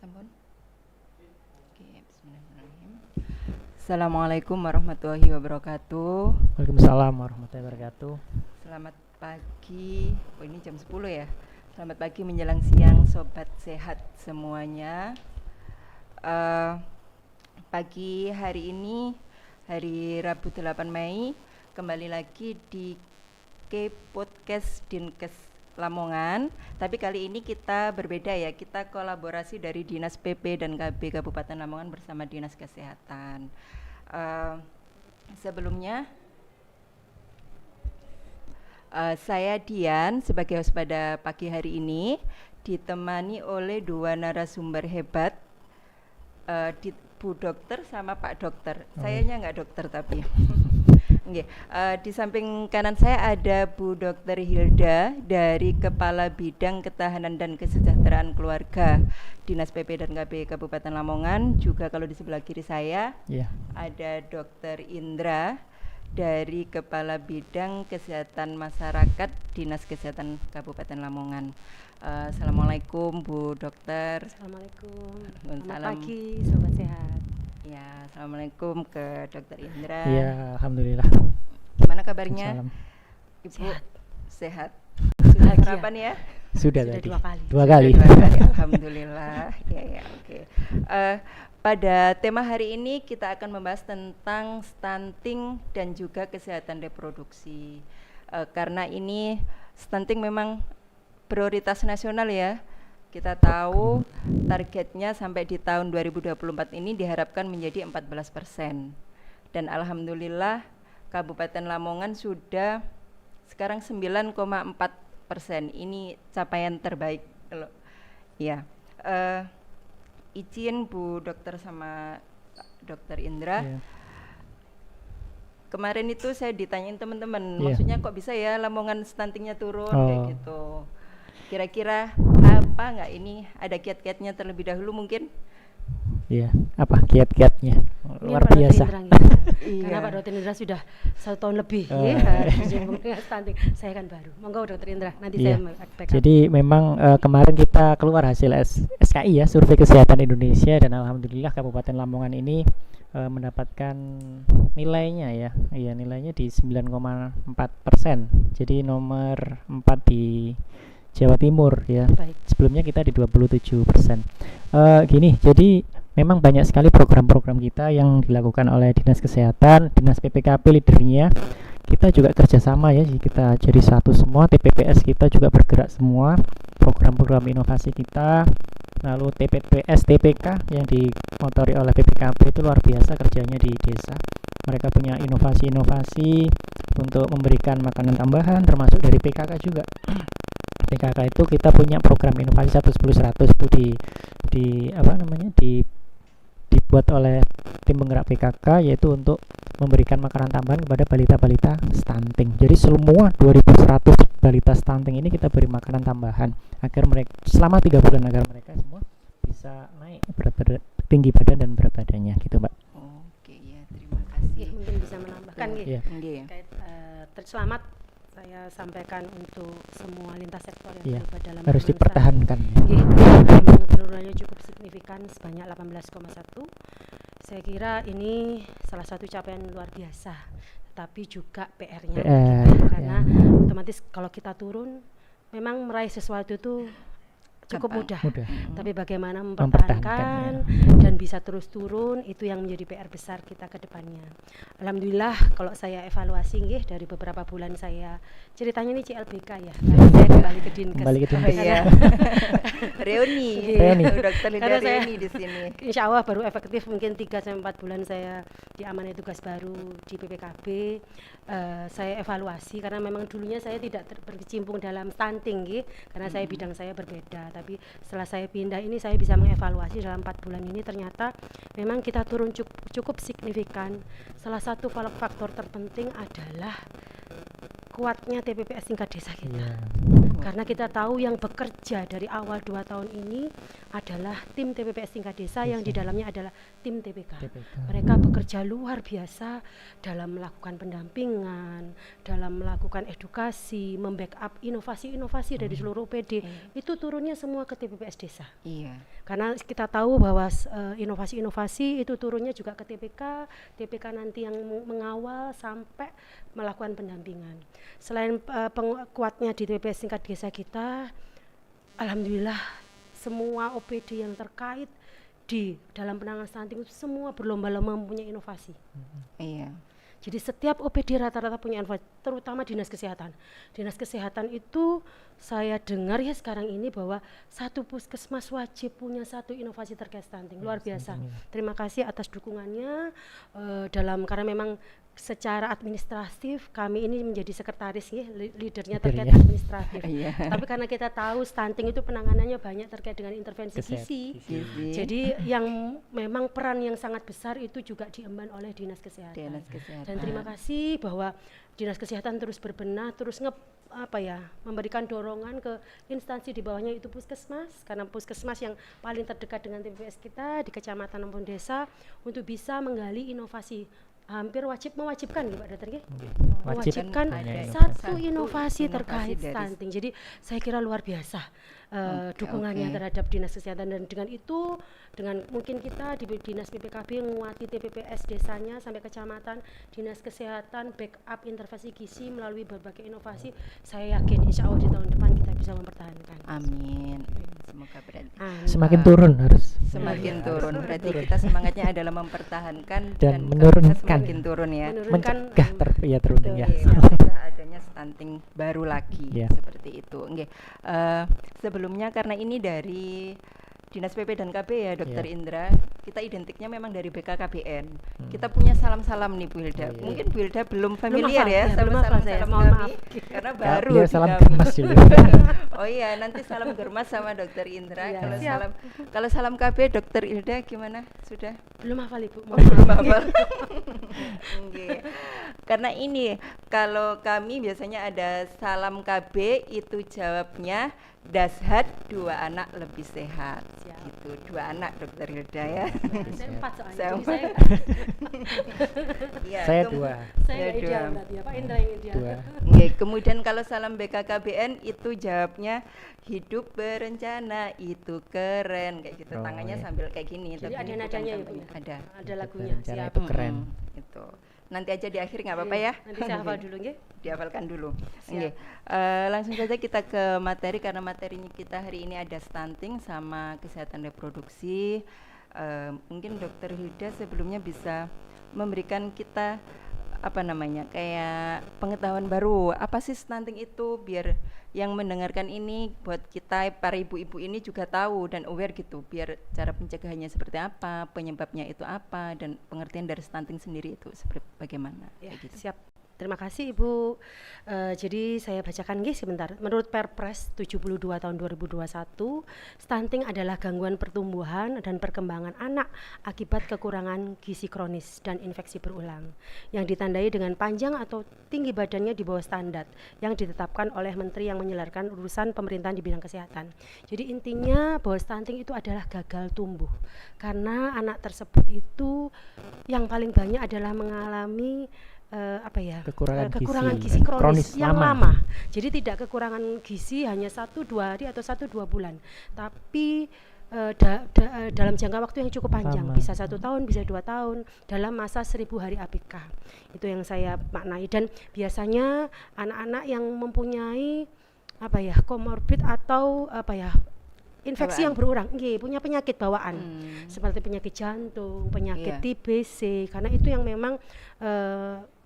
sampun. Oke, bismillahirrahmanirrahim. Assalamualaikum warahmatullahi wabarakatuh. Waalaikumsalam warahmatullahi wabarakatuh. Selamat pagi. Ini jam 10 ya. Selamat pagi menjelang siang sobat sehat semuanya. Pagi hari ini hari Rabu 8 Mei kembali lagi di Podcast Dinkes Lamongan. Tapi kali ini kita berbeda ya. Kita kolaborasi dari Dinas PP dan KB Kabupaten Lamongan bersama Dinas Kesehatan. Sebelumnya saya Dian sebagai host pada pagi hari ini ditemani oleh dua narasumber hebat, Bu Dokter sama Pak Dokter. Sayanya nggak dokter tapi. Okay. Di samping kanan saya ada Bu Dokter Hilda dari Kepala Bidang Ketahanan dan Kesejahteraan Keluarga Dinas PP dan KB Kabupaten Lamongan. Juga kalau di sebelah kiri saya ada Dokter Indra dari Kepala Bidang Kesehatan Masyarakat Dinas Kesehatan Kabupaten Lamongan. Assalamualaikum Bu Dokter. Assalamualaikum. Selamat pagi sobat sehat. Ya, assalamualaikum ke Dokter Indra. Ya, alhamdulillah. Gimana kabarnya? Ibu sehat. Sudah sarapan ya? Sudah tadi. Dua kali. Alhamdulillah. Ya, oke. Pada tema hari ini kita akan membahas tentang stunting dan juga kesehatan reproduksi. Karena ini stunting memang prioritas nasional ya. Kita tahu targetnya sampai di tahun 2024 ini diharapkan menjadi 14%. Dan alhamdulillah Kabupaten Lamongan sudah sekarang 9,4%. Ini capaian terbaik. Ya. Izin Bu Dokter sama Dokter Indra. Kemarin itu saya ditanyain teman-teman, maksudnya kok bisa ya Lamongan stuntingnya turun kayak gitu. Kira-kira apa nggak ini? Ada kiat-kiatnya terlebih dahulu mungkin? Iya, apa kiat-kiatnya? Luar biasa. Karena Pak Dokter Indra sudah 1 tahun lebih stunting. Saya kan baru. Monggo Dokter Indra, nanti saya backup. Jadi memang kemarin kita keluar hasil SKI ya, Survei Kesehatan Indonesia, dan alhamdulillah Kabupaten Lamongan ini mendapatkan nilainya nilainya di 9,4%. Jadi nomor 4 di Jawa Timur ya. Baik. Sebelumnya kita di 27%. Gini, jadi memang banyak sekali program-program kita yang dilakukan oleh Dinas Kesehatan, Dinas PPKP leadernya. Kita juga kerjasama ya, kita jadi satu semua. TPPS kita juga bergerak semua. Program-program inovasi kita, lalu TPPS, TPK yang dimotori oleh PPKP itu luar biasa kerjanya di desa. Mereka punya inovasi-inovasi untuk memberikan makanan tambahan, termasuk dari PKK juga. PKK itu kita punya program inovasi 110-100 itu dibuat oleh tim penggerak PKK, yaitu untuk memberikan makanan tambahan kepada balita-balita stunting. Jadi semua 2100 balita stunting ini kita beri makanan tambahan agar mereka selama 3 bulan agar mereka semua bisa naik tinggi badan dan berat badannya gitu, Mbak. Oke, ya, terima kasih. Mungkin bisa menambahkan terkait selamat saya sampaikan untuk semua lintas sektor yang terlibat dalam harus dipertahankan. Memang penurunannya cukup signifikan sebanyak 18,1. Saya kira ini salah satu capaian luar biasa, tapi juga PR-nya karena otomatis kalau kita turun memang meraih sesuatu itu cukup mudah. Tapi bagaimana mempertahankan dan bisa terus turun, itu yang menjadi PR besar kita ke depannya. Alhamdulillah kalau saya evaluasi dari beberapa bulan saya, ceritanya ini CLBK ya, saya kembali ke Dinkes. Reuni. Dokter Linda Reuni di sini. Insya Allah baru efektif mungkin 3-4 bulan saya diamanai tugas baru di PPKB. Saya evaluasi karena memang dulunya saya tidak berkecimpung dalam stunting karena saya bidang saya berbeda. Tapi setelah saya pindah ini saya bisa mengevaluasi dalam 4 bulan ini ternyata memang kita turun cukup signifikan. Salah satu faktor terpenting adalah kuatnya TPPS tingkat desa kita. Karena kita tahu yang bekerja dari awal 2 tahun ini adalah tim TPPS tingkat desa yang di dalamnya adalah tim TPK. Mereka bekerja luar biasa dalam melakukan pendampingan, dalam melakukan edukasi, membackup inovasi-inovasi dari seluruh OPD. Itu turunnya semua ke TPPS desa. Iya. Karena kita tahu bahwa inovasi-inovasi itu turunnya juga ke TPK, TPK nanti yang mengawal sampai melakukan pendampingan. Selain kuatnya di TPPS tingkat desa kita, alhamdulillah semua OPD yang terkait di dalam penanganan stunting itu semua berlomba-lomba mempunyai inovasi. Iya. Jadi setiap OPD rata-rata punya inovasi, terutama dinas kesehatan. Dinas kesehatan itu saya dengar ya sekarang ini bahwa satu puskesmas wajib punya satu inovasi terkait stunting. Luar biasa. Terima kasih atas dukungannya karena memang secara administratif kami ini menjadi sekretaris ya, leadernya terkait administratif. Tapi karena kita tahu stunting itu penanganannya banyak terkait dengan intervensi gizi. Jadi yang memang peran yang sangat besar itu juga diemban oleh dinas kesehatan. Dan terima kasih bahwa dinas kesehatan terus berbenah, terus memberikan dorongan ke instansi di bawahnya itu puskesmas, karena puskesmas yang paling terdekat dengan TPPS kita di kecamatan maupun desa untuk bisa menggali inovasi. Hampir mewajibkan Pak Dokter mewajibkan satu inovasi terkait stunting. Jadi saya kira luar biasa dukungannya terhadap dinas kesehatan, dan dengan itu dengan mungkin kita di dinas PPKB menguati TPPS desanya sampai kecamatan, dinas kesehatan backup intervensi gizi melalui berbagai inovasi, saya yakin insya Allah di tahun depan kita bisa mempertahankan. Amin. Semoga berarti semakin turun semakin turun. Berarti kita semangatnya adalah mempertahankan dan menurunkan, semakin turun ya. Mencegah turun ya. Adanya stunting baru lagi seperti itu. Sebelumnya karena ini dari Dinas PP dan KB ya Dokter Indra, kita identiknya memang dari BKKBN. Kita punya salam-salam nih Bu Hilda. Mungkin Bu Hilda belum familiar sama salam-salam kami karena baru di salam kami. Germas dulu. Oh iya, nanti salam Germas sama Dokter Indra. Kalau salam KB Dokter Hilda gimana? Sudah? Belum hafal Ibu. Belum hafal. Karena ini kalau kami biasanya ada salam KB itu jawabnya Dashat 2 anak lebih sehat. Gitu, 2 anak Dokter Hilda ya. Saya 4 soalnya. Saya 2. Saya ideal berarti ya Pak Indra yang ideal. Kemudian kalau salam BKKBN itu jawabnya hidup berencana itu keren kayak gitu, tangannya sambil kayak gini. Jadi ada nadanya ya Bu? Ada lagunya. Siap. Itu keren. Itu. Nanti aja di akhir nggak apa-apa ya. Nanti saya hafal dulu nggih. Dihafalkan dulu. Langsung saja kita ke materi, karena materinya kita hari ini ada stunting sama kesehatan reproduksi. Mungkin Dokter Hilda sebelumnya bisa memberikan kita kayak pengetahuan baru, apa sih stunting itu, biar yang mendengarkan ini buat kita para ibu-ibu ini juga tahu dan aware gitu, biar cara pencegahannya seperti apa, penyebabnya itu apa, dan pengertian dari stunting sendiri itu seperti bagaimana. Gitu. Siap. Terima kasih Ibu. Jadi saya bacakan sebentar. Menurut Perpres 72 tahun 2021, stunting adalah gangguan pertumbuhan dan perkembangan anak akibat kekurangan gizi kronis dan infeksi berulang yang ditandai dengan panjang atau tinggi badannya di bawah standar yang ditetapkan oleh menteri yang menyelarkan urusan pemerintahan di bidang kesehatan. Jadi intinya bahwa stunting itu adalah gagal tumbuh, karena anak tersebut itu yang paling banyak adalah mengalami kekurangan gizi kronis yang lama. Jadi tidak kekurangan gizi hanya 1-2 hari atau 1-2 bulan, tapi dalam jangka waktu yang cukup panjang, bisa 1 tahun, bisa 2 tahun, dalam masa 1000 hari APK. Itu yang saya maknai. Dan biasanya anak-anak yang mempunyai komorbid atau infeksi yang berulang, punya penyakit bawaan seperti penyakit jantung, penyakit TBC, karena itu yang memang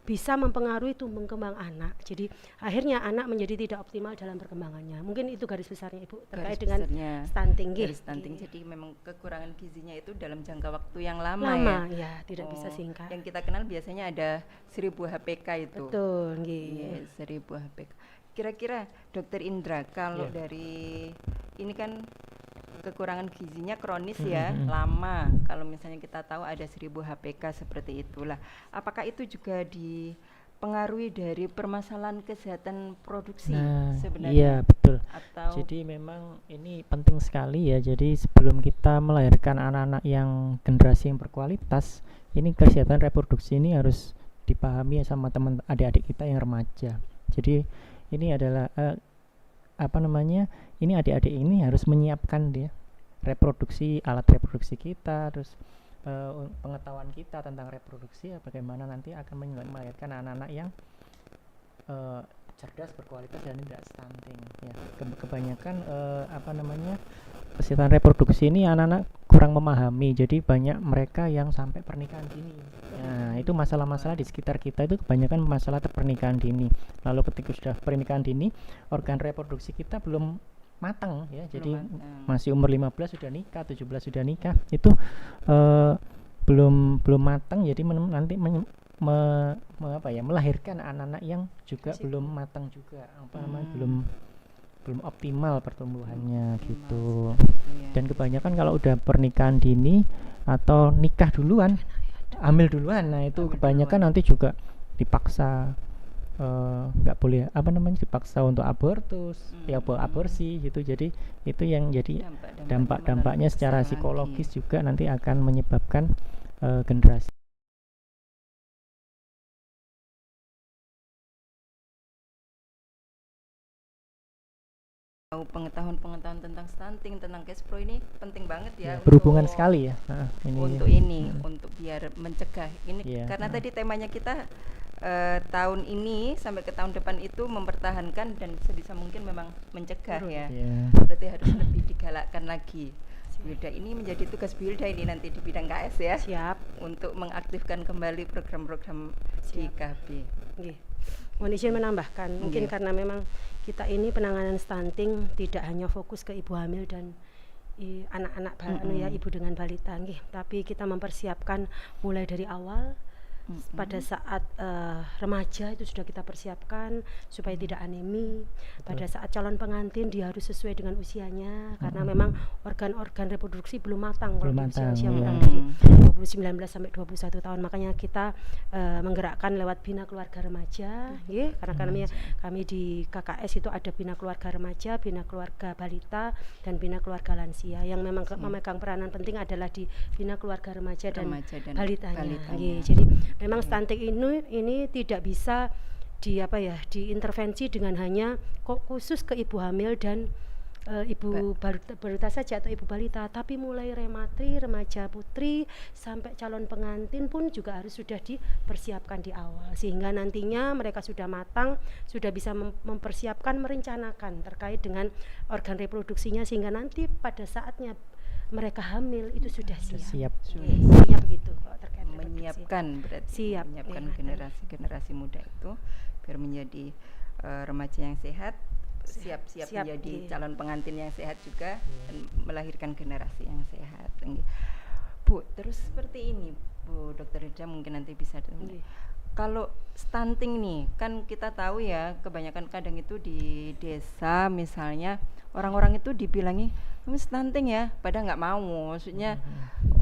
bisa mempengaruhi tumbuh kembang anak. Jadi akhirnya anak menjadi tidak optimal dalam perkembangannya. Mungkin itu garis besarnya Ibu terkait dengan stunting. Jadi memang kekurangan gizinya itu dalam jangka waktu yang lama ya tidak bisa singkat. Yang kita kenal biasanya ada 1000 HPK itu. Betul, 1000 HPK. Kira-kira Dokter Indra, kalau dari ini kan kekurangan gizinya kronis lama. Kalau misalnya kita tahu ada 1000 HPK seperti itulah. Apakah itu juga dipengaruhi dari permasalahan kesehatan produksi Nah, sebenarnya. iya betul. Atau Jadi memang ini penting sekali ya. Jadi sebelum kita melahirkan anak-anak yang generasi yang berkualitas, ini kesehatan reproduksi ini harus dipahami sama teman adik-adik kita yang remaja. Jadi ini adalah apa namanya? Ini adik-adik ini harus menyiapkan dia reproduksi, alat reproduksi kita, terus pengetahuan kita tentang reproduksi ya, bagaimana nanti akan melahirkan anak-anak yang cerdas, berkualitas dan tidak stunting ya. Kebanyakan apa namanya, kesehatan reproduksi ini anak-anak kurang memahami, jadi banyak mereka yang sampai pernikahan dini. Nah, itu masalah-masalah di sekitar kita itu kebanyakan masalah pernikahan dini. Lalu ketika sudah pernikahan dini, organ reproduksi kita belum matang ya, jadi masih umur 15 sudah nikah, 17 sudah nikah, itu belum matang, jadi nanti melahirkan anak-anak yang juga belum matang juga, belum optimal pertumbuhannya gitu. Dan kebanyakan kalau udah pernikahan dini atau nikah duluan, hamil duluan, nah itu kebanyakan nanti juga dipaksa nggak boleh dipaksa untuk abortus, aborsi gitu. Jadi itu yang jadi dampak-dampaknya secara psikologis juga nanti akan menyebabkan generasi. Pengetahuan tentang stunting, tentang Kespro ini penting banget ya, berhubungan sekali ya untuk biar mencegah ini karena tadi temanya kita tahun ini sampai ke tahun depan itu mempertahankan dan sebisa mungkin memang mencegah ya. Berarti harus lebih digalakkan lagi. Bilda ini menjadi tugas Bilda ini nanti di bidang KS ya. Siap. Untuk mengaktifkan kembali program-program di KB. Mohon izin menambahkan, mungkin karena memang kita ini penanganan stunting tidak hanya fokus ke ibu hamil dan anak-anak ibu dengan balita, tapi kita mempersiapkan mulai dari awal. Pada saat remaja itu sudah kita persiapkan supaya tidak anemi. Pada saat calon pengantin dia harus sesuai dengan usianya, karena memang organ-organ reproduksi belum matang kalau usia kurang dari 19 sampai 21 tahun. Makanya kita menggerakkan lewat Bina Keluarga Remaja, karena kami di KKS itu ada Bina Keluarga Remaja, Bina Keluarga Balita, dan Bina Keluarga Lansia. Yang memang memegang peranan penting adalah di Bina Keluarga Remaja dan balitanya. Jadi memang stunting ini tidak bisa diintervensi dengan hanya khusus ke ibu hamil dan ibu balita saja atau ibu balita, tapi mulai rematri, remaja putri sampai calon pengantin pun juga harus sudah dipersiapkan di awal, sehingga nantinya mereka sudah matang, sudah bisa mempersiapkan, merencanakan terkait dengan organ reproduksinya, sehingga nanti pada saatnya mereka hamil itu sudah siap gitu terkait menyiapkan berarti menyiapkan generasi muda itu biar menjadi remaja yang sehat, siap menjadi calon pengantin yang sehat juga dan melahirkan generasi yang sehat. Bu, terus seperti ini Bu Dr. Rida, mungkin nanti bisa kalau stunting nih kan kita tahu ya, kebanyakan kadang itu di desa misalnya orang-orang itu dibilangi kamu stunting ya, padahal nggak mau, maksudnya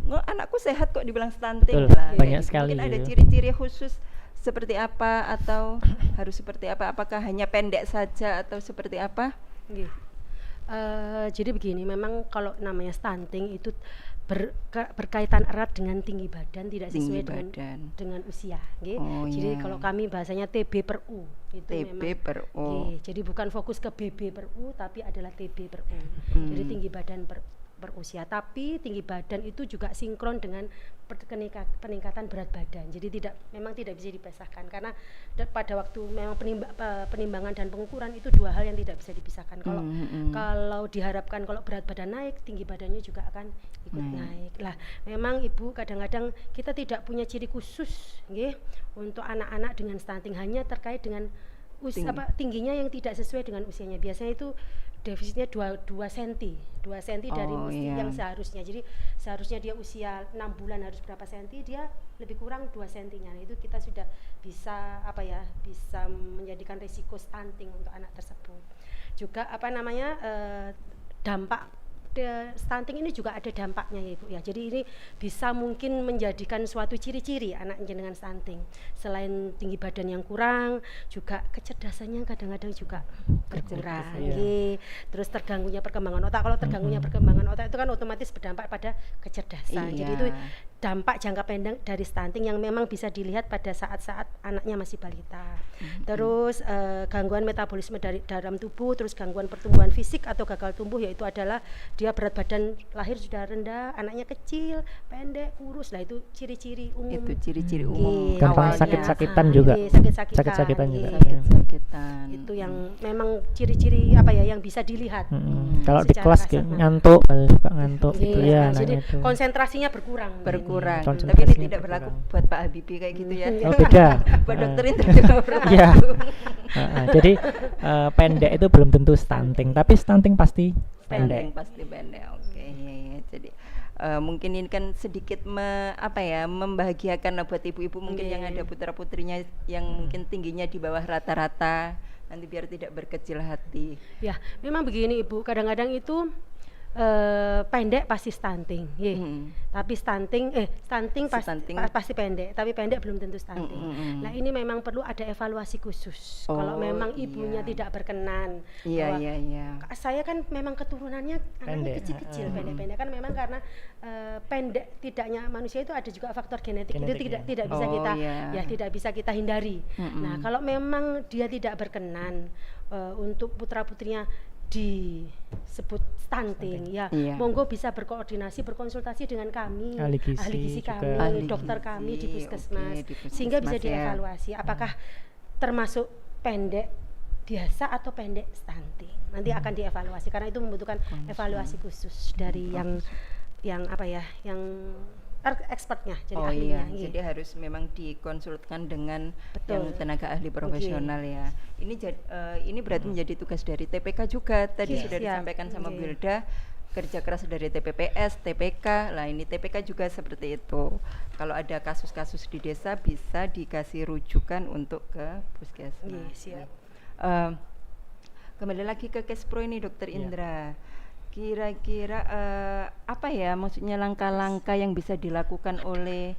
anakku sehat kok dibilang stunting. Lah, banyak sekali. Mungkin ada ciri-ciri khusus seperti apa atau harus seperti apa? Apakah hanya pendek saja atau seperti apa? Jadi begini, memang kalau namanya stunting itu berkaitan erat dengan tinggi badan, tidak sesuai dengan usia. Jadi kalau kami bahasanya TB per U itu TB per U. Jadi bukan fokus ke BB per U, tapi adalah TB per U. Jadi tinggi badan per usia, tapi tinggi badan itu juga sinkron dengan peningkatan berat badan. Jadi memang tidak bisa dipisahkan, karena pada waktu memang penimbangan dan pengukuran itu dua hal yang tidak bisa dipisahkan. Kalau diharapkan kalau berat badan naik, tinggi badannya juga akan ikut naik. Lah, memang ibu kadang-kadang kita tidak punya ciri khusus untuk anak-anak dengan stunting, hanya terkait dengan tingginya yang tidak sesuai dengan usianya. Biasanya itu defisitnya 2 cm dari yang seharusnya. Jadi seharusnya dia usia 6 bulan harus berapa senti, dia lebih kurang 2 cm. Itu kita sudah bisa bisa menjadikan risiko stunting untuk anak tersebut. Juga dampak stunting ini juga ada dampaknya ya Ibu ya. Jadi ini bisa mungkin menjadikan suatu ciri-ciri anak dengan stunting. Selain tinggi badan yang kurang, juga kecerdasannya kadang-kadang juga berkurang. Iya. Terus terganggunya perkembangan otak. Kalau terganggunya perkembangan otak itu kan otomatis berdampak pada kecerdasan. Iya. Jadi itu dampak jangka pendek dari stunting yang memang bisa dilihat pada saat-saat anaknya masih balita. Terus gangguan metabolisme dari dalam tubuh, terus gangguan pertumbuhan fisik atau gagal tumbuh, yaitu adalah dia berat badan lahir sudah rendah, anaknya kecil, pendek, kurus. Nah itu ciri-ciri umum. Itu ciri-ciri umum Gampang awalnya. sakit-sakitan juga. Sakit-sakitan juga. Sakit-sakitan. Itu yang memang ciri-ciri apa ya yang bisa dilihat. Kalau di secara kelas kasat mata. ngantuk, suka ngantuk gitu ya. Jadi anaknya itu. konsentrasinya berkurang. Berkurang. Tapi ini Konsentrasinya tidak berlaku berkurang. buat Pak Habibie kayak gitu ya. Oh beda. Buat dokter Indra juga berlaku. Iya. Jadi pendek itu belum tentu stunting, tapi stunting pasti Pendek pendek. pasti pendek. Oke, iya. Jadi mungkin ini kan sedikit membahagiakan lah buat ibu-ibu mungkin yang ada putra-putrinya yang mungkin tingginya di bawah rata-rata, nanti biar tidak berkecil hati. Ya, memang begini Ibu, kadang-kadang itu pendek pasti stunting, tapi stunting pasti pendek, tapi pendek belum tentu stunting. Nah ini memang perlu ada evaluasi khusus. Kalau memang ibunya tidak berkenan, bahwa saya kan memang keturunannya anaknya kecil-kecil, pendek-pendek kan memang karena pendek tidaknya manusia itu ada juga faktor genetik itu tidak bisa kita tidak bisa kita hindari. Nah kalau memang dia tidak berkenan untuk putra-putrinya disebut stunting. Monggo bisa berkoordinasi, berkonsultasi dengan kami, ahli gizi kami, dokter kami di puskesmas, sehingga bisa dievaluasi apakah termasuk pendek biasa atau pendek stunting. Nanti akan dievaluasi karena itu membutuhkan evaluasi khusus dari yang expertnya, jadi ahlinya. Jadi harus memang dikonsultasikan dengan yang tenaga ahli profesional ya. Ini berarti menjadi tugas dari TPK juga. Tadi sudah disampaikan sama Bu Hilda, kerja keras dari TPPS, TPK. Lah ini TPK juga seperti itu. Kalau ada kasus-kasus di desa bisa dikasih rujukan untuk ke puskesmas. Kembali lagi ke Kespro ini Dokter Indra. Kira-kira apa ya maksudnya langkah-langkah yang bisa dilakukan oleh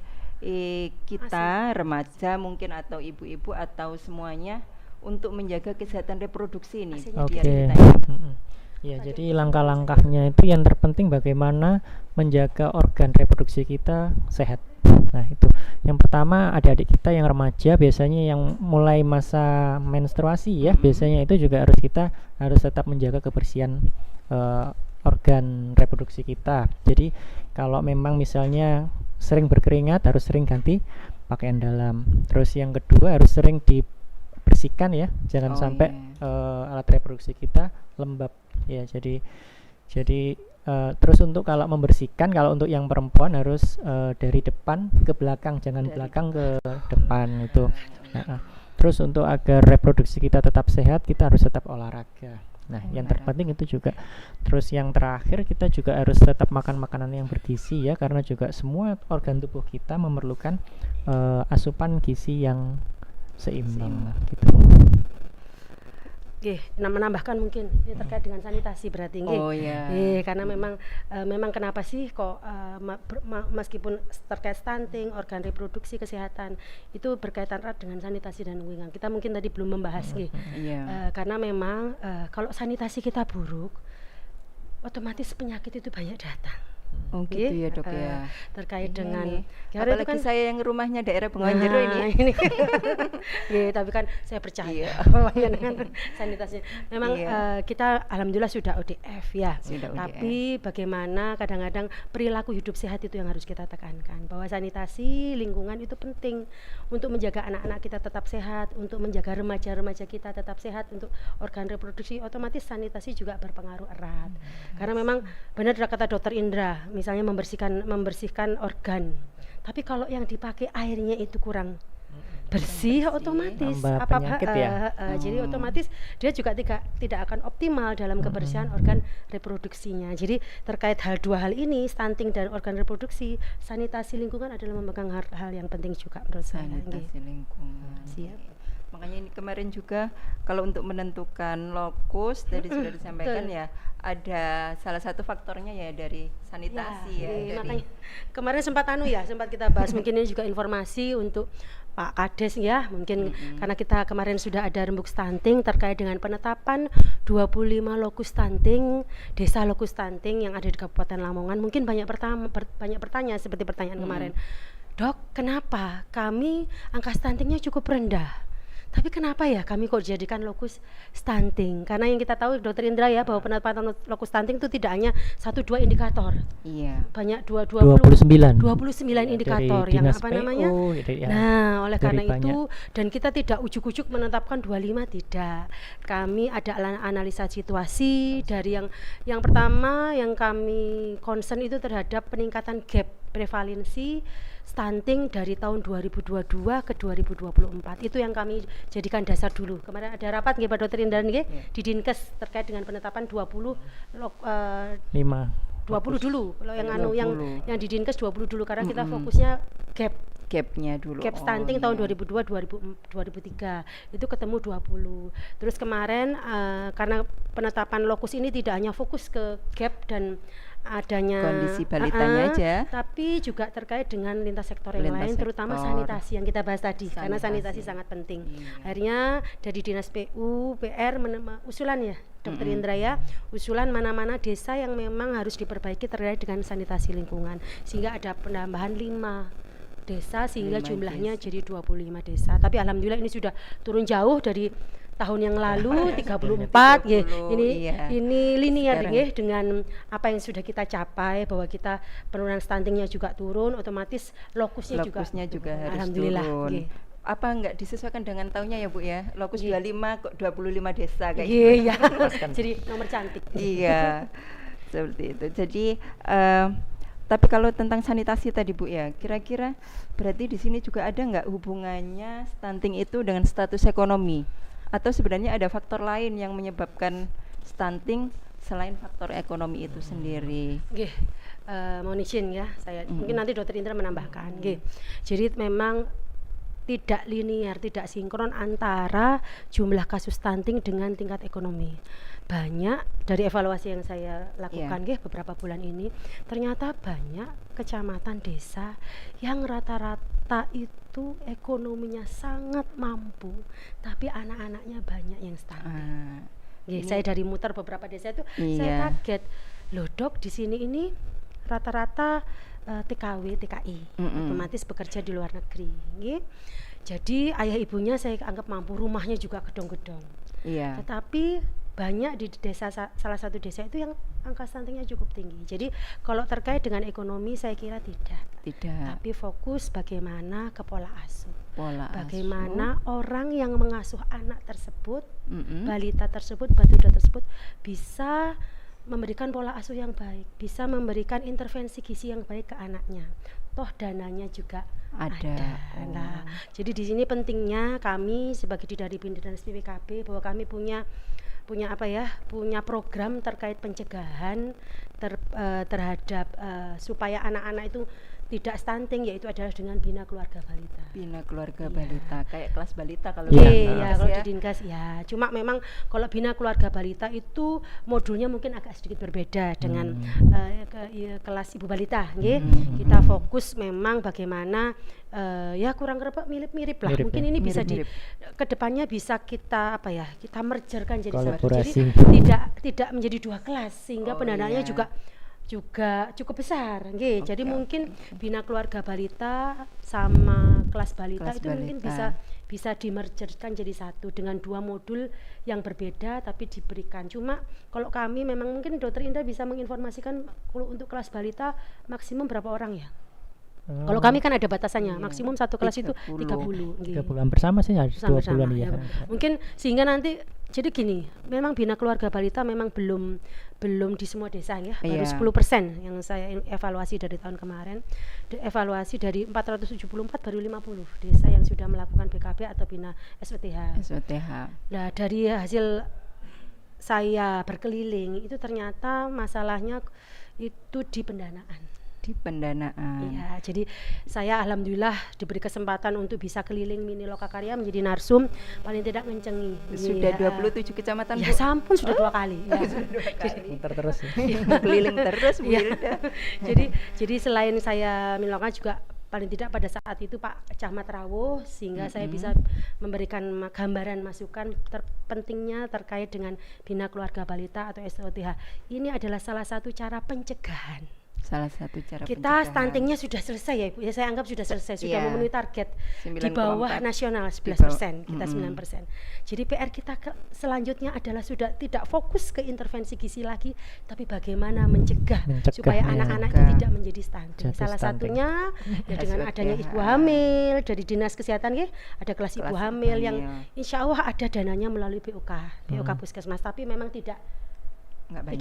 kita remaja mungkin atau ibu-ibu atau semuanya untuk menjaga kesehatan reproduksi ini? Ya, jadi langkah-langkahnya itu yang terpenting bagaimana menjaga organ reproduksi kita sehat. Nah itu yang pertama, adik-adik kita yang remaja biasanya yang mulai masa menstruasi ya, biasanya itu juga kita harus tetap menjaga kebersihan organ reproduksi kita. Jadi kalau memang misalnya sering berkeringat harus sering ganti pakaian dalam. Terus yang kedua harus sering dibersihkan ya, jangan sampai alat reproduksi kita lembab ya. Jadi terus untuk kalau membersihkan, kalau untuk yang perempuan harus dari depan ke belakang, jangan dari belakang ke depan itu. Terus untuk agar reproduksi kita tetap sehat, kita harus tetap olahraga. Nah, yang terpenting itu juga. Terus yang terakhir kita juga harus tetap makan makanan yang bergizi ya, karena juga semua organ tubuh kita memerlukan asupan gizi yang seimbang gitu. Menambahkan mungkin ini terkait dengan sanitasi berarti karena memang kenapa sih kok meskipun terkait stunting, organ reproduksi, kesehatan itu berkaitan erat dengan sanitasi dan lingkungan. Kita mungkin tadi belum membahas karena memang kalau sanitasi kita buruk, otomatis penyakit itu banyak datang. Gitu ya Dok ya. Terkait dengan apalagi saya yang rumahnya daerah Bengawan Jero ini. Tapi kan saya percaya bahwa dengan sanitasinya memang kita alhamdulillah sudah ODF ya. Tapi bagaimana kadang-kadang perilaku hidup sehat itu yang harus kita tekankan, bahwa sanitasi lingkungan itu penting untuk menjaga anak-anak kita tetap sehat, untuk menjaga remaja-remaja kita tetap sehat, untuk organ reproduksi. Otomatis sanitasi juga berpengaruh erat. Karena memang benar kata Dokter Indra, misalnya membersihkan organ, tapi kalau yang dipakai airnya itu kurang bersih, otomatis jadi otomatis dia juga tidak akan optimal dalam kebersihan organ reproduksinya. Jadi terkait dua hal ini, stunting dan organ reproduksi, sanitasi lingkungan adalah memegang hal yang penting juga menurut saya. Sanitasi lingkungan. Makanya ini kemarin juga kalau untuk menentukan lokus tadi sudah disampaikan ya, ada salah satu faktornya ya dari sanitasi ya, dari makanya kemarin sempat kita bahas mungkin ini juga informasi untuk Pak Kades ya, mungkin karena kita kemarin sudah ada rembuk stunting terkait dengan penetapan 25 lokus stunting, desa lokus stunting yang ada di Kabupaten Lamongan. Mungkin banyak bertanya seperti pertanyaan kemarin, Dok, kenapa kami angka stuntingnya cukup rendah? Tapi kenapa ya kami kok jadikan lokus stunting? Karena yang kita tahu Dokter Indra ya, bahwa penetapan lokus stunting itu tidak hanya 1-2 indikator. Iya. Banyak 29 indikator dari yang Dinas apa PU, namanya? ya, Nah, oleh dari karena banyak. itu, dan kita tidak ujuk-ujuk menetapkan 25, tidak. Kami ada analisa situasi dari yang pertama yang kami concern itu terhadap peningkatan gap prevalensi stunting dari tahun 2022 ke 2024. Itu yang kami jadikan dasar dulu. Kemarin ada rapat nggih Pak Dokter Indra nggih di Dinkes terkait dengan penetapan 20 dulu. Kalau yang yang di Dinkes 20 dulu karena kita fokusnya gapnya dulu. Gap stunting tahun 2002 2003 itu ketemu 20. Terus kemarin karena penetapan lokus ini tidak hanya fokus ke gap dan adanya kondisi balitanya aja, tapi juga terkait dengan lintas sektor yang lain, terutama sanitasi yang kita bahas tadi, karena sanitasi sangat penting. Akhirnya dari Dinas PU, PR usulan ya Dokter Indra ya, usulan mana-mana desa yang memang harus diperbaiki terkait dengan sanitasi lingkungan, sehingga ada penambahan 5 desa sehingga jumlahnya jadi 25 desa. Tapi alhamdulillah ini sudah turun jauh dari tahun yang lalu 34 ya. Ini linear ya dengan apa yang sudah kita capai, bahwa kita penurunan stuntingnya juga turun, otomatis lokusnya juga harus alhamdulillah turun. Apa enggak disesuaikan dengan tahunnya ya Bu ya? Lokus 25 kok 25 desa kayak iya. Jadi nomor cantik. Iya. Seperti itu. Jadi tapi kalau tentang sanitasi tadi Bu ya, kira-kira berarti di sini juga ada nggak hubungannya stunting itu dengan status ekonomi? Atau sebenarnya ada faktor lain yang menyebabkan stunting selain faktor ekonomi itu sendiri? Mohon izin ya, saya mungkin nanti Dokter Indra menambahkan. Jadi memang tidak linear, tidak sinkron antara jumlah kasus stunting dengan tingkat ekonomi. Banyak dari evaluasi yang saya lakukan beberapa bulan ini, ternyata banyak kecamatan desa yang rata-rata itu ekonominya sangat mampu, tapi anak-anaknya banyak yang stunting. Saya dari muter beberapa desa itu, saya kaget, loh Dok, di sini ini rata-rata TKW, TKI, otomatis bekerja di luar negeri. Jadi ayah ibunya saya anggap mampu, rumahnya juga gedong-gedong. Tetapi banyak di desa, salah satu desa itu yang angka stuntingnya cukup tinggi. Jadi kalau terkait dengan ekonomi saya kira tidak. Tapi fokus bagaimana ke pola asuh. Bagaimana orang yang mengasuh anak tersebut, balita tersebut, batuda tersebut bisa memberikan pola asuh yang baik, bisa memberikan intervensi gizi yang baik ke anaknya. Toh dananya juga ada. Nah, jadi di sini pentingnya kami sebagai dari pimpinan PPKB bahwa kami punya program terkait pencegahan terhadap supaya anak-anak itu tidak stunting, yaitu adalah dengan Bina Keluarga Balita. Bina Keluarga Balita, kayak kelas balita kalau kalau di Dinkes ya. Cuma memang kalau Bina Keluarga Balita itu modulnya mungkin agak sedikit berbeda dengan kelas ibu balita. Kita fokus memang bagaimana kurang mirip-mirip lah. Mungkin ini bisa kedepannya bisa kita kita mergerkan jadi satu. Jadi tidak menjadi 2 kelas sehingga pendanaannya juga cukup besar. Jadi mungkin Bina Keluarga Balita sama kelas balita itu mungkin bisa dimergerkan jadi satu dengan 2 modul yang berbeda tapi diberikan. Cuma kalau kami memang mungkin Dokter Indra bisa menginformasikan kalau untuk kelas balita maksimum berapa orang ya? Kalau kami kan ada batasannya, maksimum satu kelas 30. Itu 30. 30 bersama sih harus 20-an ya. Mungkin sehingga nanti jadi gini, memang Bina Keluarga Balita memang belum di semua desa ya, baru 10% yang saya evaluasi dari tahun kemarin. Evaluasi dari 474 baru 50 desa yang sudah melakukan BKB atau Bina SOTH. Nah, dari hasil saya berkeliling itu ternyata masalahnya itu di pendanaan. Di pendanaan. Iya, jadi saya alhamdulillah diberi kesempatan untuk bisa keliling Mini Lokakarya menjadi narsum, paling tidak ngencengi. Sudah Iya. 27 kecamatan, Ya Bu. sampun sudah 2 kali. Ya. Muter terus ya. Keliling terus, Bu Iya. Hilda. jadi selain saya Mini Loka juga paling tidak pada saat itu Pak Camat rawuh sehingga saya bisa memberikan gambaran masukan terpentingnya terkait dengan Bina Keluarga Balita atau SOTH. Ini adalah salah satu cara pencegahan. Salah satu cara Kita pencegahan. stuntingnya sudah selesai ya Ibu, ya saya anggap sudah selesai, sudah Iya. memenuhi target di 9,4. bawah nasional Di 11%, kita bawah. 9%. Jadi PR kita selanjutnya adalah sudah tidak fokus ke intervensi gizi lagi, tapi bagaimana mencegah supaya ya. anak-anak itu Mencegah. tidak menjadi stunting. Jatuh Salah stunting. satunya ya dengan SOTH. adanya ibu hamil dari Dinas Kesehatan ya, ada kelas ibu Kelas ibu hamil yang hamil. insya Allah ada dananya melalui BOK Puskesmas, tapi memang tidak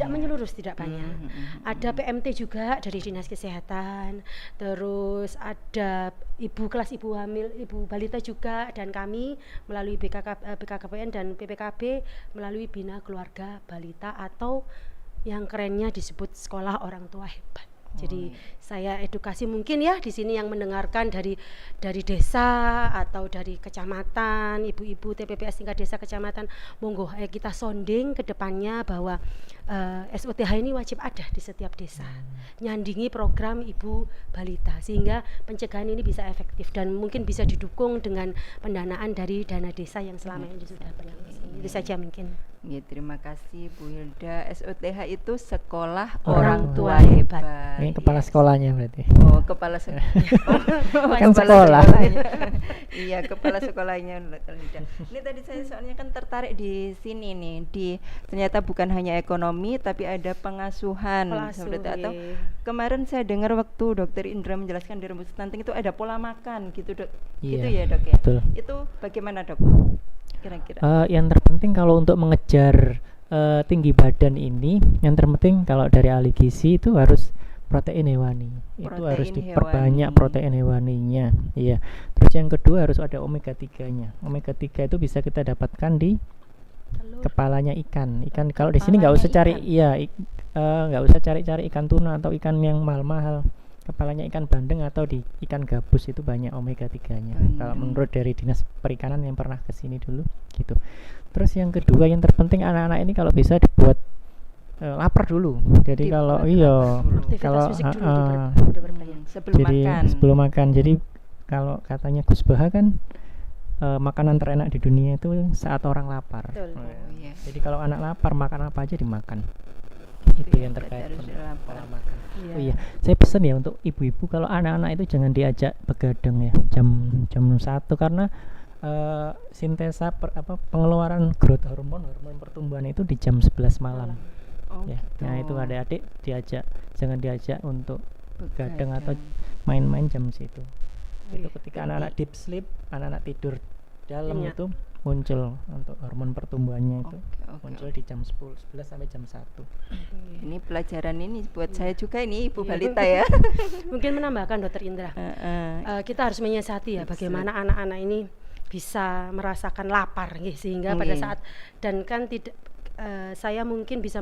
menyeluruh, tidak banyak. Ada PMT juga dari Dinas Kesehatan, terus ada kelas ibu hamil, ibu balita juga, dan kami melalui BKKBN dan PPKB melalui Bina Keluarga Balita atau yang kerennya disebut Sekolah Orang Tua Hebat. Jadi saya edukasi mungkin ya di sini yang mendengarkan dari desa atau dari kecamatan, ibu-ibu TPPS tingkat desa kecamatan, monggo kita sonding ke depannya bahwa SOTH ini wajib ada di setiap desa, nyandingi program ibu balita sehingga pencegahan ini bisa efektif dan mungkin bisa didukung dengan pendanaan dari dana desa yang selama ini sudah berlangsung. Itu saja mungkin. Ya, terima kasih Bu Hilda. SOTH itu Sekolah Orang Orang Tua Tua Hebat. Hebat. Ini kepala sekolahnya berarti. Oh, kepala sekolah. Kan sekolah. Iya, kepala sekolahnya Hilda. Ini tadi saya soalnya kan tertarik di sini nih, ternyata bukan hanya ekonomi tapi ada pengasuhan. Seperti itu. Atau kemarin saya dengar waktu Dokter Indra menjelaskan di rembuk stunting itu ada pola makan gitu, Dok. Gitu Iya, ya, Dok ya. betul. Itu bagaimana, Dok? Kira-kira. Yang terpenting kalau untuk mengejar tinggi badan ini, yang terpenting kalau dari ahli gizi itu harus protein hewani. Itu Protein harus hewani. diperbanyak protein hewaninya. Iya. Terus yang kedua harus ada omega 3-nya. Omega 3 itu bisa kita dapatkan di Telur. kepalanya ikan. Kalau di sini nggak usah Kepalanya cari nggak usah cari-cari ikan tuna atau ikan yang mahal-mahal. Kepalanya ikan bandeng atau di ikan gabus itu banyak omega 3-nya. Kalau menurut dari Dinas Perikanan yang pernah ke sini dulu gitu. Terus yang kedua yang terpenting anak-anak ini kalau bisa dibuat lapar dulu. Jadi kalau Aktivitas fisik dulu diperbanyak. Sebelum jadi makan. sebelum makan. Jadi kalau katanya Gus Baha kan makanan terenak di dunia itu saat orang lapar. Betul. Oh, iya. Jadi kalau anak lapar makan apa aja dimakan. Itu yang terkait Harus dengan lapar. pola makan. Iya. Oh iya, saya pesan ya untuk ibu-ibu kalau anak-anak itu jangan diajak begadang ya jam 1 karena sintesa pengeluaran growth hormon pertumbuhan itu di jam 11 malam. Oh, Ya. gitu. Nah, itu adik-adik jangan diajak untuk begadang atau main-main jam situ. Itu ketika anak-anak deep sleep, anak-anak tidur dalam Nyenyak. itu muncul untuk hormon pertumbuhannya itu Oke. muncul di jam 11 sampai jam 1. Ini pelajaran ini buat saya juga ini Ibu Iya. balita ya. Mungkin menambahkan Dokter Indra, kita harus menyiasati ya bagaimana anak-anak ini bisa merasakan lapar sehingga pada Nggih. saat dan kan tidak saya mungkin bisa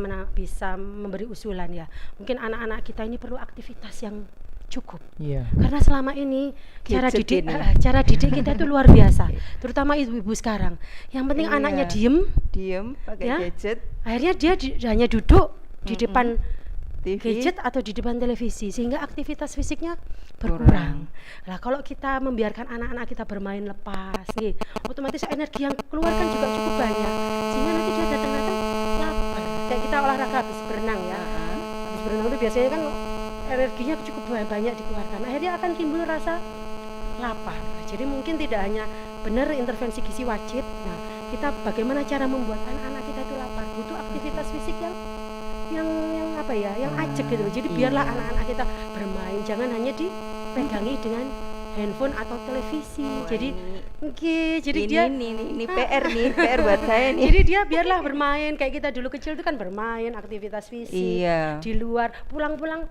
memberi usulan ya, mungkin anak-anak kita ini perlu aktivitas yang cukup Iya. karena selama ini cara Gadget didik ini. cara didik kita itu luar biasa, terutama ibu-ibu sekarang. Yang penting Iya. anaknya diem pakai Ya. gadget, akhirnya dia hanya duduk di depan TV. gadget atau di depan televisi sehingga aktivitas fisiknya berkurang. Lah kalau kita membiarkan anak-anak kita bermain lepas, otomatis energi yang keluar kan juga cukup banyak sehingga nanti dia datang-datang lapar. Kayak kita olahraga habis berenang ya. Habis berenang itu biasanya kan energinya cukup banyak dikeluarkan. Akhirnya akan timbul rasa lapar. Jadi mungkin tidak hanya benar intervensi gizi wajib. Nah, kita bagaimana cara membuat anak-anak kita itu lapar? Butuh aktivitas fisik yang apa ya, yang ajak gitu. Jadi biarlah anak-anak kita bermain, jangan hanya dipegangi dengan handphone atau televisi. Wah, Jadi ini dia ini PR buat saya nih. jadi dia biarlah bermain kayak kita dulu kecil itu kan bermain, aktivitas fisik Iya. di luar, pulang-pulang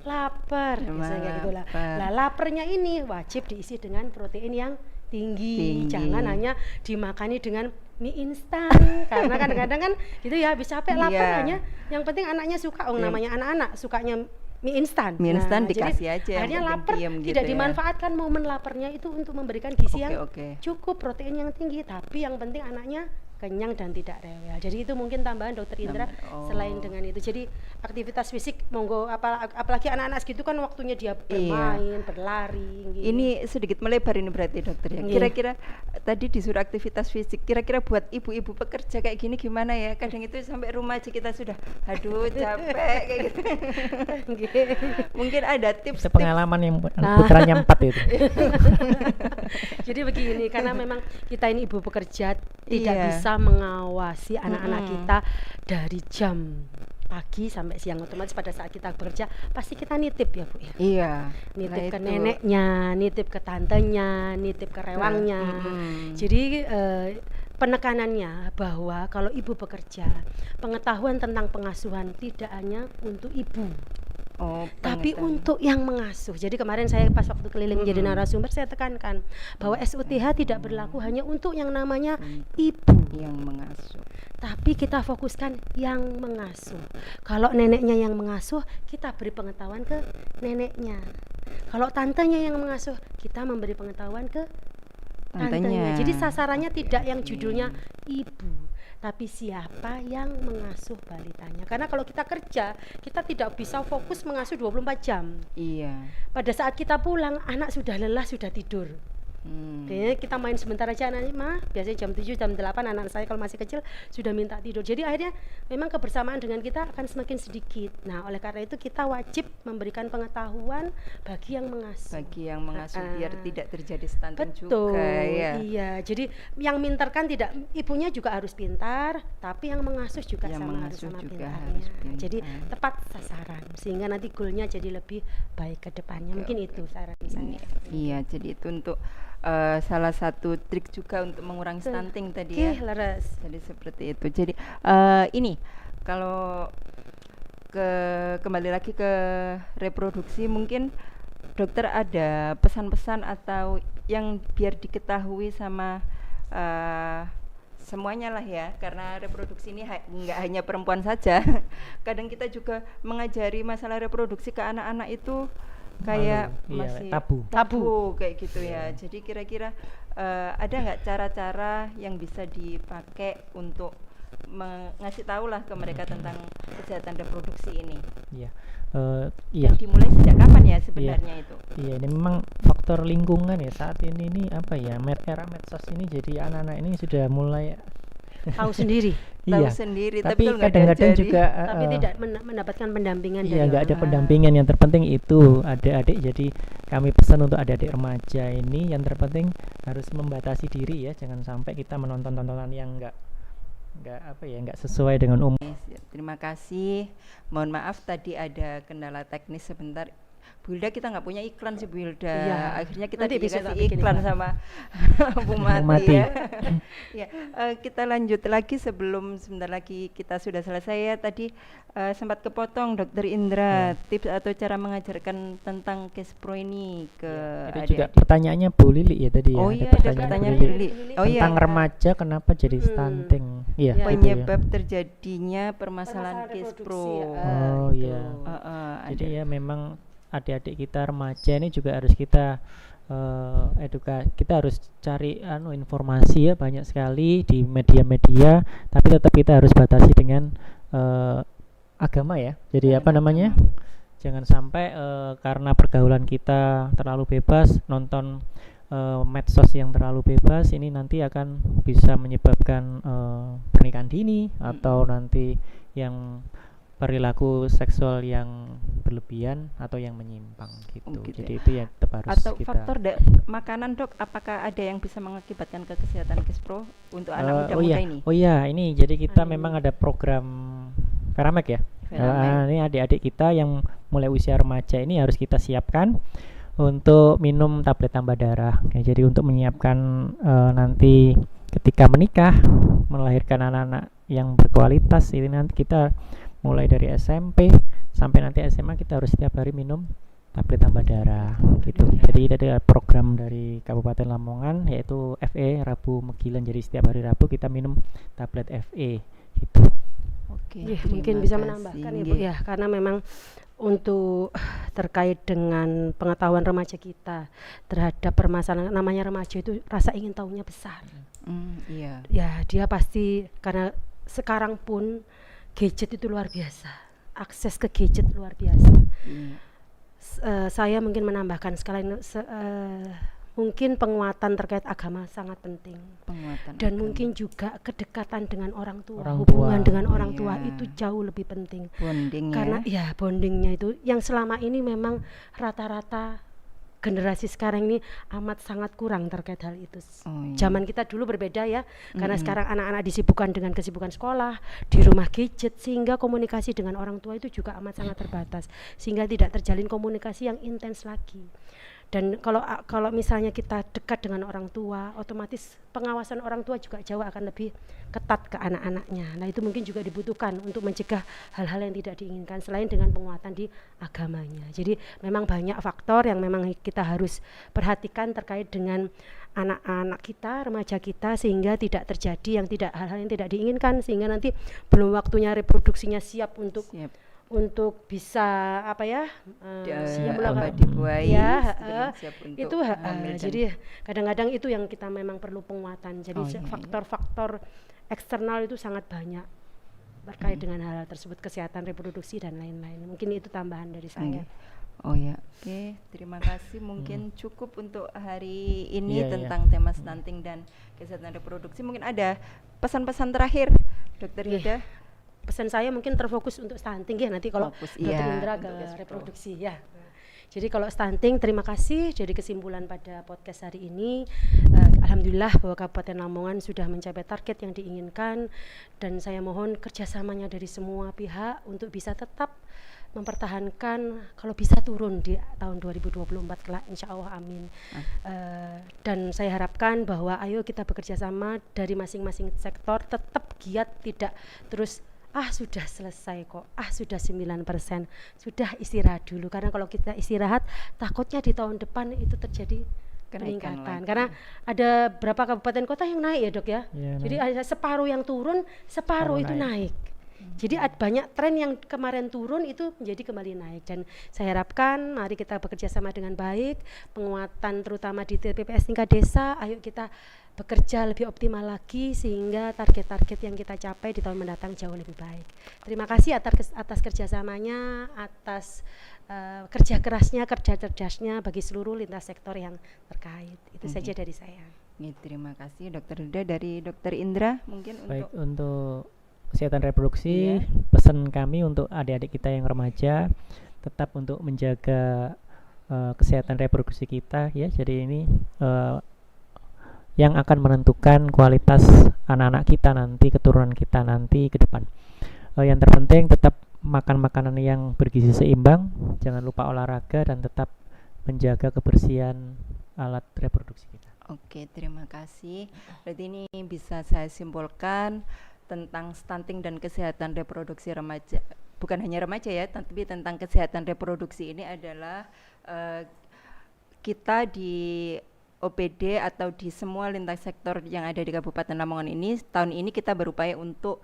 lapar, biasanya kayak gitulah. lapar. Lah laparnya ini wajib diisi dengan protein yang tinggi. Jangan hanya dimakani dengan mie instan karena kadang-kadang kan gitu ya habis capek lapar Iya. hanya yang penting anaknya suka Iya. namanya anak-anak sukanya mie instan. Mie instan Jadi dikasih aja, yang akhirnya penting lapar diem gitu tidak ya. dimanfaatkan momen laparnya itu untuk memberikan gizi yang Oke. cukup, protein yang tinggi, tapi yang penting anaknya kenyang dan tidak rewel. Jadi itu mungkin tambahan Dokter Indra. Selain dengan itu, jadi aktivitas fisik monggo, apalagi anak-anak segitu kan waktunya dia bermain, berlari. Gitu. Ini sedikit melebar ini berarti dokter ya. Kira-kira tadi disuruh aktivitas fisik. Kira-kira buat ibu-ibu pekerja kayak gini gimana ya? Kadang itu sampai rumah aja kita sudah, aduh capek kayak gitu. Mungkin ada tips. Itu pengalaman yang putranya 4 itu. Jadi begini, karena memang kita ini ibu pekerja tidak bisa mengawasi anak-anak kita dari jam pagi sampai siang, otomatis pada saat kita bekerja pasti kita nitip ya Bu ya. Iya. Nitip ke neneknya, nitip ke tantenya, nitip ke rewangnya. Jadi penekanannya bahwa kalau ibu bekerja, pengetahuan tentang pengasuhan tidak hanya untuk ibu. Tapi untuk yang mengasuh. Jadi kemarin saya pas waktu keliling jadi narasumber, saya tekankan bahwa SUTH tidak berlaku hanya untuk yang namanya ibu yang mengasuh, tapi kita fokuskan yang mengasuh. Kalau neneknya yang mengasuh, kita beri pengetahuan ke neneknya. Kalau tantenya yang mengasuh, kita memberi pengetahuan ke tantenya. Jadi sasarannya tidak yang judulnya ibu, tapi siapa yang mengasuh balitanya. Karena kalau kita kerja, kita tidak bisa fokus mengasuh 24 jam. Iya. Pada saat kita pulang, anak sudah lelah, sudah tidur. Jadi kita main sebentar aja, anak mah biasanya jam 7, jam 8 anak saya kalau masih kecil sudah minta tidur. Jadi akhirnya memang kebersamaan dengan kita akan semakin sedikit. Nah, oleh karena itu kita wajib memberikan pengetahuan bagi yang mengasuh. Biar tidak terjadi stunting betul, juga ya. Iya, jadi yang mintarkan tidak, ibunya juga harus pintar, tapi yang mengasuh juga harus sama pintarnya. Jadi tepat sasaran sehingga nanti goalnya jadi lebih baik ke depannya. Mungkin itu saran saya. Iya, jadi itu untuk salah satu trik juga untuk mengurangi stunting tadi ya. Leres. Jadi seperti itu. Jadi ini kalau kembali lagi ke reproduksi, mungkin dokter ada pesan-pesan atau yang biar diketahui sama semuanya lah ya, karena reproduksi ini nggak hanya perempuan saja. Kadang kita juga mengajari masalah reproduksi ke anak-anak itu kayak masih tabu kayak gitu ya. Jadi kira-kira ada nggak cara-cara yang bisa dipakai untuk ngasih tahu lah ke mereka tentang kesehatan reproduksi ini? Iya. Yang dimulai sejak kapan ya sebenarnya itu? Iya, ini memang faktor lingkungan ya saat ini apa ya, era medsos ini, jadi anak-anak ini sudah mulai tahu sendiri. Tahu sendiri, tapi kadang-kadang juga tapi tidak mendapatkan pendampingan. Iya, nggak ada pendampingan. Yang terpenting itu adik-adik. Jadi kami pesan untuk adik-adik remaja ini, yang terpenting harus membatasi diri ya, jangan sampai kita menonton tontonan yang nggak sesuai dengan umur. Terima kasih. Mohon maaf tadi ada kendala teknis sebentar. Bu Hilda, kita nggak punya iklan sih Bu Hilda. Ya, akhirnya kita dikasih iklan sama Bu Mati, Mati ya. Ya, kita lanjut lagi sebelum sebentar lagi kita sudah selesai ya. Tadi sempat kepotong Dokter Indra, tips atau cara mengajarkan tentang Kespro ini ke itu juga pertanyaannya Bu Lili ya tadi ya. Oh iya, ada pertanyaan Bu Lili. Tentang remaja kenapa jadi stunting. Iya, penyebab terjadinya permasalahan Kespro. Oh iya. Jadi ya memang adik-adik kita remaja ini juga harus kita edukasi. Kita harus cari informasi ya, banyak sekali di media-media, tapi tetap kita harus batasi dengan agama ya. Jadi jangan sampai karena pergaulan kita terlalu bebas, nonton medsos yang terlalu bebas, ini nanti akan bisa menyebabkan pernikahan dini atau nanti yang perilaku seksual yang berlebihan atau yang menyimpang gitu. Jadi itu yang tetap harus atau kita. Faktor makanan Dok, apakah ada yang bisa mengakibatkan ke kesehatan Kespro untuk anak muda-muda ini? Oh iya, ini jadi kita memang ada program Feramek ya. Ini adik-adik kita yang mulai usia remaja ini harus kita siapkan untuk minum tablet tambah darah. Ya, jadi untuk menyiapkan nanti ketika menikah, melahirkan anak-anak yang berkualitas, ini nanti kita mulai dari SMP sampai nanti SMA kita harus setiap hari minum tablet tambah darah gitu. Jadi ada program dari Kabupaten Lamongan yaitu FE Rabu Megilan. Jadi setiap hari Rabu kita minum tablet FE gitu. Oke, Iya, terima mungkin bisa kasih. menambahkan Ibu Nggih. ya, karena memang untuk terkait dengan pengetahuan remaja kita terhadap permasalahan namanya remaja itu rasa ingin tahunya besar. Iya. Ya, dia pasti karena sekarang pun gadget itu luar biasa. Akses ke gadget luar biasa. Iya. Saya mungkin menambahkan sekalian mungkin penguatan terkait agama sangat penting. Penguatan Dan agama. mungkin juga kedekatan dengan orang tua, Orang hubungan tua. dengan orang tua Iya. itu jauh lebih penting. Bonding Karena ya. ya bondingnya itu yang selama ini memang rata-rata generasi sekarang ini amat sangat kurang terkait hal itu. Oh, iya. Zaman kita dulu berbeda ya, karena Mm-mm. sekarang anak-anak disibukkan dengan kesibukan sekolah, di rumah gadget, sehingga komunikasi dengan orang tua itu juga amat sangat terbatas, sehingga tidak terjalin komunikasi yang intens lagi. Dan kalau misalnya kita dekat dengan orang tua, otomatis pengawasan orang tua juga jauh akan lebih ketat ke anak-anaknya. Nah, itu mungkin juga dibutuhkan untuk mencegah hal-hal yang tidak diinginkan selain dengan penguatan di agamanya. Jadi memang banyak faktor yang memang kita harus perhatikan terkait dengan anak-anak kita, remaja kita, sehingga tidak terjadi hal-hal yang tidak diinginkan, sehingga nanti belum waktunya reproduksinya siap untuk Siap. bisa apa ya siap melakukan dibuai ya sebelum siap untuk itu hamil dan- jadi kadang-kadang itu yang kita memang perlu penguatan. Jadi Oh, iya, iya. faktor-faktor eksternal itu sangat banyak terkait dengan hal tersebut, kesehatan reproduksi dan lain-lain. Mungkin itu tambahan dari saya. Oh ya, oke. Terima kasih. Mungkin cukup untuk hari ini Iya, iya. tentang tema stunting dan kesehatan reproduksi. Mungkin ada pesan-pesan terakhir, Dokter Iya. Hilda? Pesan saya mungkin terfokus untuk stunting ya, nanti kalau Fokus, Dr. iya, Indra ke untuk gastro. reproduksi ya. Jadi kalau stunting, terima kasih. Jadi kesimpulan pada podcast hari ini, alhamdulillah bahwa Kabupaten Lamongan sudah mencapai target yang diinginkan, dan saya mohon kerjasamanya dari semua pihak untuk bisa tetap mempertahankan, kalau bisa turun di tahun 2024 kelak, insya Allah, amin. Dan saya harapkan bahwa ayo kita bekerja sama dari masing-masing sektor, tetap giat, tidak terus sudah selesai kok, sudah 9%, sudah istirahat dulu, karena kalau kita istirahat takutnya di tahun depan itu terjadi Kenaikan peningkatan, lagi. karena ada berapa kabupaten kota yang naik ya Dok ya, Iya, jadi ada separuh yang turun, separuh itu naik. Jadi banyak tren yang kemarin turun itu menjadi kembali naik, dan saya harapkan mari kita bekerja sama dengan baik, penguatan terutama di TPPS tingkat desa, ayo kita bekerja lebih optimal lagi sehingga target-target yang kita capai di tahun mendatang jauh lebih baik. Terima kasih atas kerjasamanya, atas kerja kerasnya, kerja cerdasnya bagi seluruh lintas sektor yang terkait. Itu saja dari saya. Terima kasih Dokter Hilda. Dari Dokter Indra mungkin Baik, untuk untuk kesehatan reproduksi, Iya. pesan kami untuk adik-adik kita yang remaja tetap untuk menjaga kesehatan reproduksi kita ya. Jadi ini yang akan menentukan kualitas anak-anak kita nanti, keturunan kita nanti ke depan. Yang terpenting tetap makan makanan yang bergizi seimbang, jangan lupa olahraga, dan tetap menjaga kebersihan alat reproduksi kita. Oke, terima kasih. Berarti ini bisa saya simpulkan tentang stunting dan kesehatan reproduksi remaja. Bukan hanya remaja ya, tapi tentang kesehatan reproduksi ini adalah kita di OPD atau di semua lintas sektor yang ada di Kabupaten Lamongan ini, tahun ini kita berupaya untuk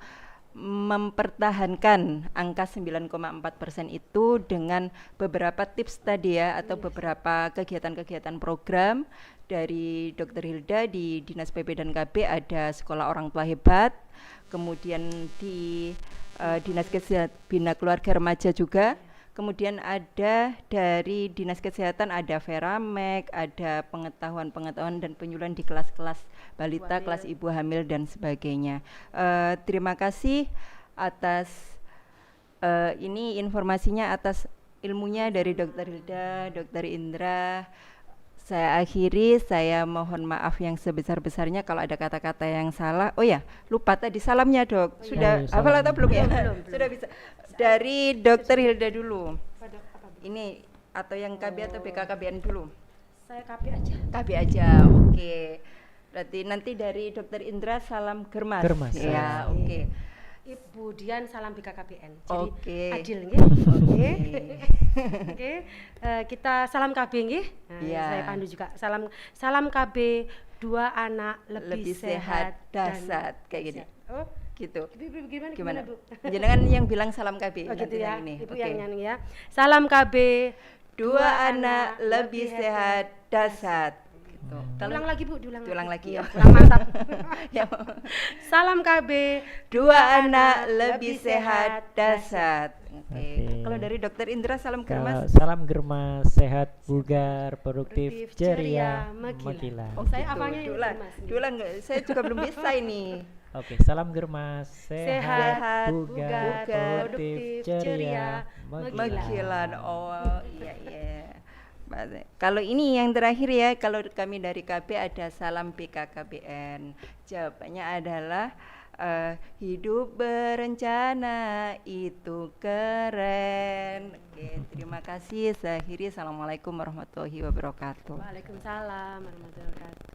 mempertahankan angka 9,4% itu dengan beberapa tips tadi ya, atau beberapa kegiatan-kegiatan program dari Dr. Hilda di Dinas PP dan KB. Ada Sekolah Orang Tua Hebat, kemudian di Dinas Kesehatan Bina Keluarga Remaja juga, kemudian ada dari Dinas Kesehatan ada Veramek, ada pengetahuan dan penyuluhan di kelas-kelas balita, kelas ibu hamil dan sebagainya. Terima kasih atas ini informasinya, atas ilmunya dari Dr. Hilda, Dr. Indra. Saya akhiri, saya mohon maaf yang sebesar-besarnya kalau ada kata-kata yang salah. Oh ya, lupa tadi salamnya Dok. Sudah iya, hafal salam. atau belum ya? Belum. Sudah bisa. Dari Dr. Hilda dulu. Ini atau yang KB atau BKKBN dulu? Saya KB aja. KB aja, oke. Berarti nanti dari Dr. Indra salam germas. Germas, Ya, salam. oke. Ibu Dian salam BKKBN. Jadi Oke. adil nggih. Oke. Oke. Kita salam KB nggih. Nah, Iya. saya pandu juga. Salam KB, 2 anak lebih, Lebih sehat, dan dasar, kayak gini. Oh, Gitu. Gimana, Bu? Jenengan yang bilang salam KB Oh, gitu nanti ya, yang ini. Ibu Oke. yang nyanyi ya. Salam KB, Dua anak lebih sehat dasar. Gitu. Ulang lagi Bu, Diulang lagi, Iya, oh. kurang mantap. Ya. Salam KB, Dua anak lebih sehat dasar. Oke. Oke. Kalau dari Dokter Indra salam Kalau germas. salam germas, sehat, bugar, produktif, Produktif, ceria, ceria, megila. Oh, saya gitu. hafalnya yang Diulang. germas nih. Diulang nggak? Saya juga belum bisa ini. Oke, salam germas, sehat, Sehat, bugar, produktif, ceria, megila. Megilan. Oh, iya iya. Kalau ini yang terakhir ya, kalau kami dari KB ada salam BKKBN. Jawabannya adalah hidup berencana itu keren. Oke, terima kasih. Saya akhiri. Assalamualaikum warahmatullahi wabarakatuh. Waalaikumsalam warahmatullahi wabarakatuh.